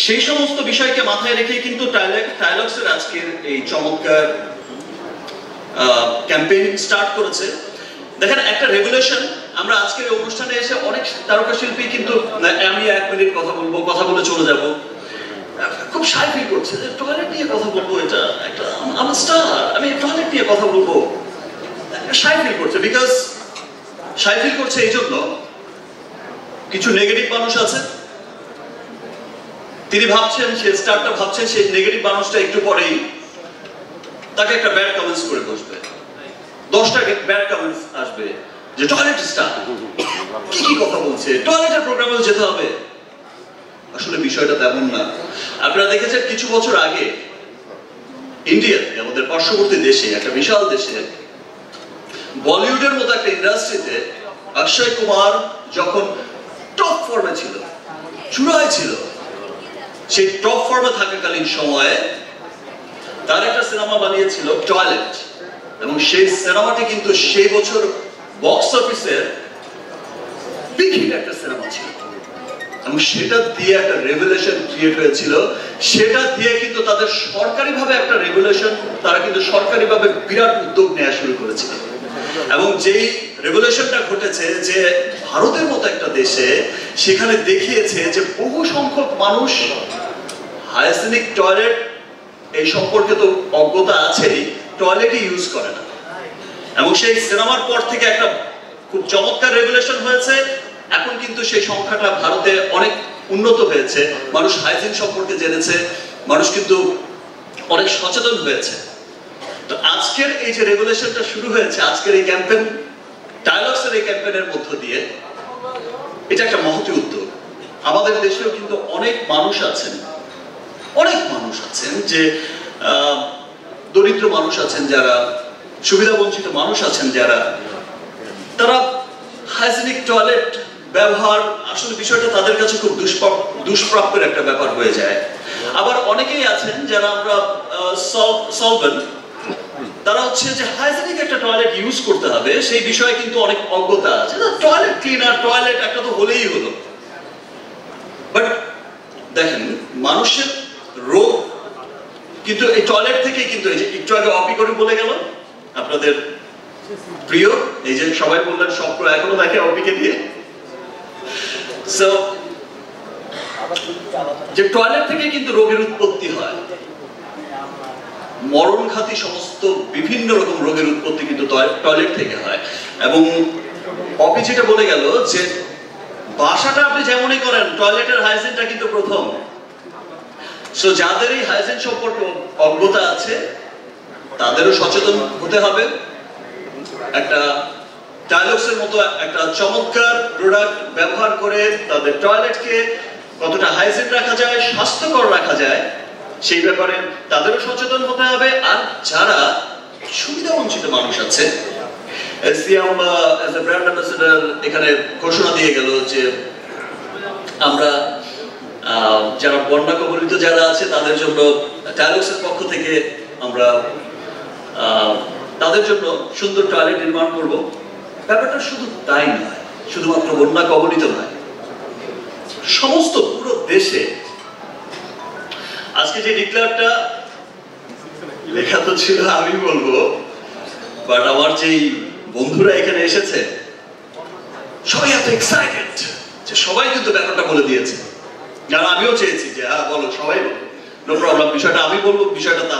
সেই সমস্ত বিষয়কে মাথায় রেখে কিন্তু টাইলক্সের আজকের এই চমৎকার ক্যাম্পেইন স্টার্ট করেছে। দেখেন একটা রেভলিউশন। আমরা আজকের অনুষ্ঠানে এসে অনেক তারকা শিল্পী কিন্তু আমি 1 মিনিট কথা বলে চলে যাব, খুব শাই ফিল করছে যে টয়লেট নিয়ে কথা বলবো, এটা একটা আমার স্টার, আমি টয়লেট নিয়ে কথা বলবো, শাই ফিল করছে। বিকজ শাই ফিল করছে এই জন্য কিছু নেগেটিভ মানুষ আছে, তিনি ভাবছেন, সে স্টারটা ভাবছেন সেই নেগেটিভ মানুষটা একটু পরেই তাকে একটা ব্যাড কমেন্টস করে বসবে, 10টা ব্যাড কমেন্টস আসবে যে টয়লেট স্টার কি কথা বলছে, টয়লেটের প্রোগ্রামে যেতে হবে। আসলে বিষয়টা তেমন না। আপনারা দেখেছেন কিছু বছর আগে ইন্ডিয়াতে, আমাদের পার্শ্ববর্তী দেশে, একটা বিশাল দেশে, বলিউডের মতো একটা ইন্ডাস্ট্রিতে অক্ষয় কুমার যখন টপ ফর্মে ছিল, চূড়ায় ছিল, সেই টপ ফর্মে থাকাকালীন সময়ে তার একটা সিনেমা বানিয়েছিল টয়লেট, এবং সেই সিনেমাটি কিন্তু সেই বছর বক্স অফিসের বিগ হিট একটা সিনেমা ছিল, এবং সেটা দিয়ে একটা রেভলিউশন ক্রিয়েট হয়েছিল। সেটা দিয়ে কিন্তু তাদের সরকারিভাবে একটা রেভলিউশন, তারা কিন্তু সরকারিভাবে বিরাট উদ্যোগ নেওয়া শুরু করেছিল। এবং যেই রেভলিউশনটা ঘটেছে যে ভারতের মতো একটা দেশে, সেখানে দেখিয়েছে যে বহু সংখ্যক মানুষ হাইজেনিক টয়লেট এই সম্পর্কে তো অজ্ঞতা আছেই, টয়লেটই ইউজ করে না। এবং সেই সিনেমার পর থেকে একটা খুব চমৎকার রেভলিউশন হয়েছে। এখন কিন্তু সেই সংখ্যাটা ভারতে অনেক উন্নত হয়েছে, মানুষ হাইজিন সম্পর্কে জেনেছে, মানুষ কিন্তু অনেক সচেতন হয়েছে। তো আজকের এই যে রেভলিউশনটা শুরু হয়েছে, আজকের এই ক্যাম্পেইন, টাইলক্সের এই ক্যাম্পেইনের মধ্য দিয়ে, এটা একটা মহতি উদ্যোগ। আমাদের দেশেও কিন্তু অনেক মানুষ আছেন যে দরিদ্র মানুষ আছেন, যারা সুবিধা বঞ্চিত মানুষ আছেন, যারা তারা হাইজেনিক টয়লেট ব্যবহার, আসলে বিষয়টা তাদের কাছে খুব দুষ্প্রাপ্যের একটা ব্যাপার হয়ে যায়। আবার অনেকেই আছেন যারা আমরা সলভেন্ট, তারা হচ্ছে যে হাইজেনিক একটা টয়লেট ইউজ করতে হবে সেই বিষয়ে কিন্তু অনেক অজ্ঞতা আছে। টয়লেট ক্লিনার, টয়লেট একটা তো হলেই হলো। বাট দেখেন, মানুষের রোগ কিন্তু এই টয়লেট থেকেই কিন্তু, এই যে একটু আগে অপি করে বলে গেল আপনাদের প্রিয়, এই যে সবাই বললেন স্বপ্ন এখনো দেখে অপিকে দিয়ে, সো যে টয়লেট থেকে কিন্তু রোগের উৎপত্তি হয়, মরণঘাতী সমস্ত বিভিন্ন রকম রোগের উৎপত্তি কিন্তু টয়লেট থেকে হয়। এবং অপি যেটা বলে গেল যে বাসাটা আপনি যেমনই করেন, টয়লেটের হাইজিনটা কিন্তু প্রথম। সো যাদের এই হাইজিন সম্পর্কে অজ্ঞতা আছে, তাদেরও সচেতন হতে হবে। একটা টাইলক্সের মতো একটা চমৎকার প্রোডাক্ট ব্যবহার করে তাদের টয়লেটকে কতটা হাইজিন রাখা যায়, স্বাস্থ্যকর রাখা যায়, সেই ব্যাপারে তাদেরও সচেতন হতে হবে। আর যারা সুবিধা বঞ্চিত মানুষ আছে, সিয়াম অ্যাজ এ ব্র্যান্ড অ্যাম্বাসেডর এখানে ঘোষণা দিয়ে গেল যে আমরা যারা বন্যা কবলিত যারা আছে তাদের জন্য টাইলক্সের পক্ষ থেকে আমরা তাদের জন্য সুন্দর টয়লেট নির্মাণ করব। ব্যাপারটা শুধু তাই নয়, শুধুমাত্র বন্যা কবলিত নয়, সমস্ত পুরো দেশে আজকে যে ডিক্লেয়ারটা লেখা তো ছিল আমি বলবো, বাট আমার যেই বন্ধুরা এখানে এসেছে সবাই এত এক্সাইটেড যে সবাই কিন্তু ব্যাপারটা বলে দিয়েছে। আর আমিও চেয়েছি যে হ্যাঁ বলো, সবাই বলো, নো প্রবলেম, বিষয়টা আমি বলবো, বিষয়টা তা